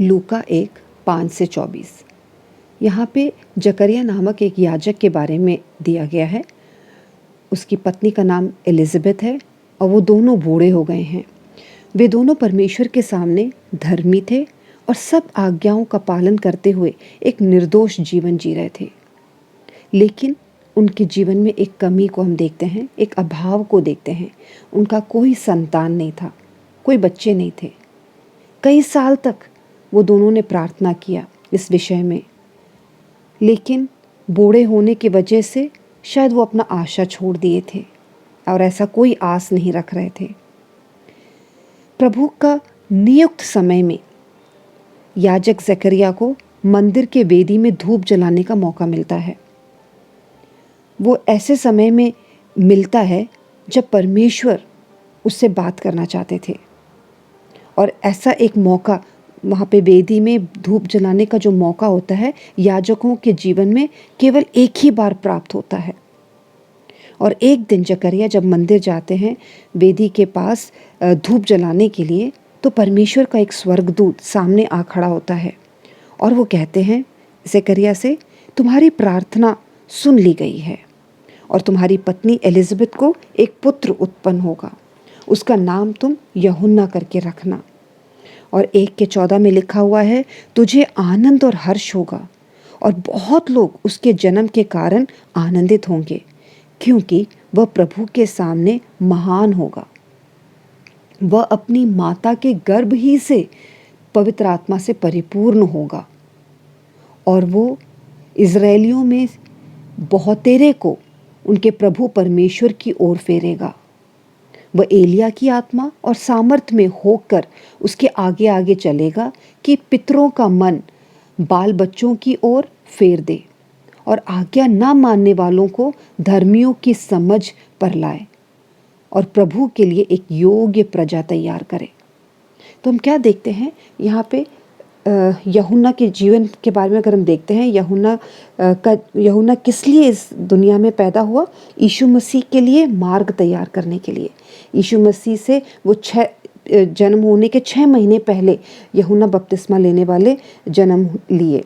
लूका 1:5-24। यहाँ पे जकरिया नामक एक याजक के बारे में दिया गया है। उसकी पत्नी का नाम एलिज़ाबेथ है और वो दोनों बूढ़े हो गए हैं। वे दोनों परमेश्वर के सामने धर्मी थे और सब आज्ञाओं का पालन करते हुए एक निर्दोष जीवन जी रहे थे। लेकिन उनके जीवन में एक कमी को हम देखते हैं, एक अभाव को देखते हैं। उनका कोई संतान नहीं था, कोई बच्चे नहीं थे। कई साल तक वो दोनों ने प्रार्थना किया इस विषय में, लेकिन बूढ़े होने की वजह से शायद वो अपना आशा छोड़ दिए थे और ऐसा कोई आस नहीं रख रहे थे। प्रभु का नियुक्त समय में याजक जकरिया को मंदिर के वेदी में धूप जलाने का मौका मिलता है। वो ऐसे समय में मिलता है जब परमेश्वर उससे बात करना चाहते थे, और ऐसा एक मौका वहाँ पे वेदी में धूप जलाने का जो मौका होता है, याजकों के जीवन में केवल एक ही बार प्राप्त होता है। और एक दिन जकरिया जब मंदिर जाते हैं वेदी के पास धूप जलाने के लिए, तो परमेश्वर का एक स्वर्गदूत सामने आ खड़ा होता है और वो कहते हैं जकरिया से, तुम्हारी प्रार्थना सुन ली गई है और तुम्हारी पत्नी एलिज़ाबेथ को एक पुत्र उत्पन्न होगा, उसका नाम तुम यूहन्ना करके रखना। और 1:14 में लिखा हुआ है, तुझे आनंद और हर्ष होगा और बहुत लोग उसके जन्म के कारण आनंदित होंगे, क्योंकि वह प्रभु के सामने महान होगा। वह अपनी माता के गर्भ ही से पवित्र आत्मा से परिपूर्ण होगा और वो इज़राइलियों में बहुतेरे को उनके प्रभु परमेश्वर की ओर फेरेगा। वह एलिया की आत्मा और सामर्थ में होकर उसके आगे आगे चलेगा कि पितरों का मन बाल बच्चों की ओर फेर दे और आज्ञा ना मानने वालों को धर्मियों की समझ पर लाए और प्रभु के लिए एक योग्य प्रजा तैयार करे। तो हम क्या देखते हैं यहाँ पे, यूहन्ना के जीवन के बारे में अगर हम देखते हैं, यूहन्ना किस लिए इस दुनिया में पैदा हुआ? यीशु मसीह के लिए मार्ग तैयार करने के लिए। यीशु मसीह से वो जन्म होने के 6 महीने पहले यूहन्ना बपतिस्मा लेने वाले जन्म लिए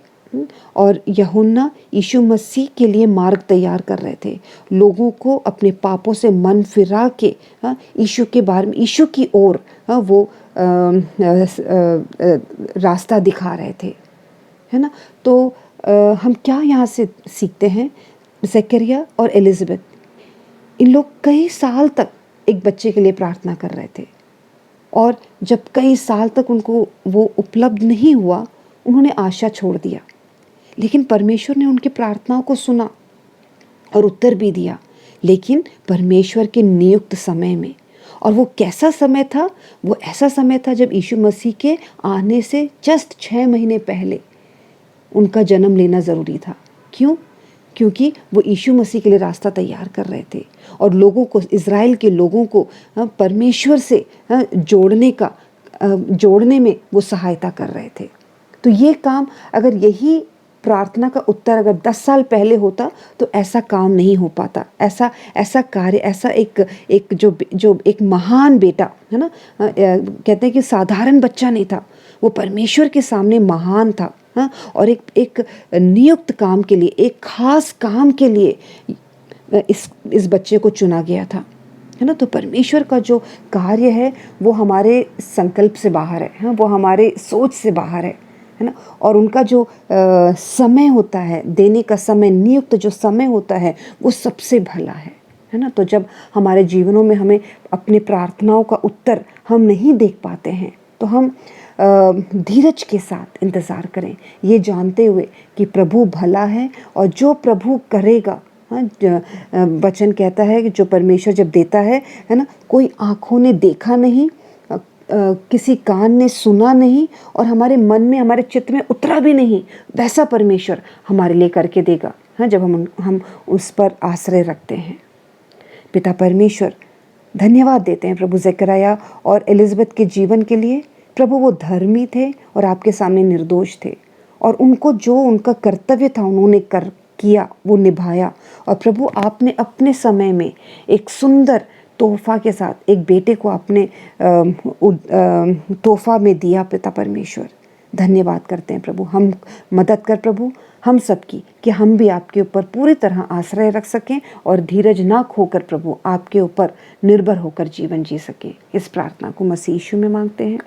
और यूहन्ना यीशु मसीह के लिए मार्ग तैयार कर रहे थे, लोगों को अपने पापों से मन फिरा के यीशु के बारे में, यीशु की ओर वो रास्ता दिखा रहे थे, है ना। तो हम क्या यहाँ से सीखते हैं? जकरिया और एलिज़ाबेथ, इन लोग कई साल तक एक बच्चे के लिए प्रार्थना कर रहे थे और जब कई साल तक उनको वो उपलब्ध नहीं हुआ, उन्होंने आशा छोड़ दिया। लेकिन परमेश्वर ने उनकी प्रार्थनाओं को सुना और उत्तर भी दिया, लेकिन परमेश्वर के नियुक्त समय में। और वो कैसा समय था? वो ऐसा समय था जब यीशु मसीह के आने से जस्ट 6 महीने पहले उनका जन्म लेना ज़रूरी था। क्यों? क्योंकि वो यीशु मसीह के लिए रास्ता तैयार कर रहे थे और लोगों को, इज़राइल के लोगों को परमेश्वर से जोड़ने में वो सहायता कर रहे थे। तो ये काम, अगर यही प्रार्थना का उत्तर अगर 10 साल पहले होता तो ऐसा काम नहीं हो पाता। ऐसा कार्य, ऐसा एक जो एक महान बेटा, है ना, कहते हैं कि साधारण बच्चा नहीं था, वो परमेश्वर के सामने महान था। और एक नियुक्त काम के लिए, एक खास काम के लिए इस बच्चे को चुना गया था, है ना। तो परमेश्वर का जो कार्य है वो हमारे संकल्प से बाहर है, वो हमारे सोच से बाहर है ना। और उनका जो समय होता है, देने का समय, नियुक्त जो समय होता है, वो सबसे भला है ना। तो जब हमारे जीवनों में हमें अपनी प्रार्थनाओं का उत्तर हम नहीं देख पाते हैं, तो हम धीरज के साथ इंतज़ार करें, ये जानते हुए कि प्रभु भला है और जो प्रभु करेगा, वचन कहता है कि जो परमेश्वर जब देता है ना, कोई आँखों ने देखा नहीं, किसी कान ने सुना नहीं और हमारे मन में, हमारे चित्त में उतरा भी नहीं, वैसा परमेश्वर हमारे लिए करके देगा, जब हम उस पर आश्रय रखते हैं। पिता परमेश्वर, धन्यवाद देते हैं प्रभु जकरिया और एलिज़ाबेथ के जीवन के लिए। प्रभु वो धर्मी थे और आपके सामने निर्दोष थे और उनको जो उनका कर्तव्य था उन्होंने किया, वो निभाया। और प्रभु आपने अपने समय में एक सुंदर तोहफा के साथ एक बेटे को अपने तोहफा में दिया। पिता परमेश्वर, धन्यवाद करते हैं प्रभु। हम मदद कर प्रभु हम सबकी, कि हम भी आपके ऊपर पूरी तरह आश्रय रख सकें और धीरज ना खोकर प्रभु आपके ऊपर निर्भर होकर जीवन जी सकें। इस प्रार्थना को मसीह यीशु में मांगते हैं,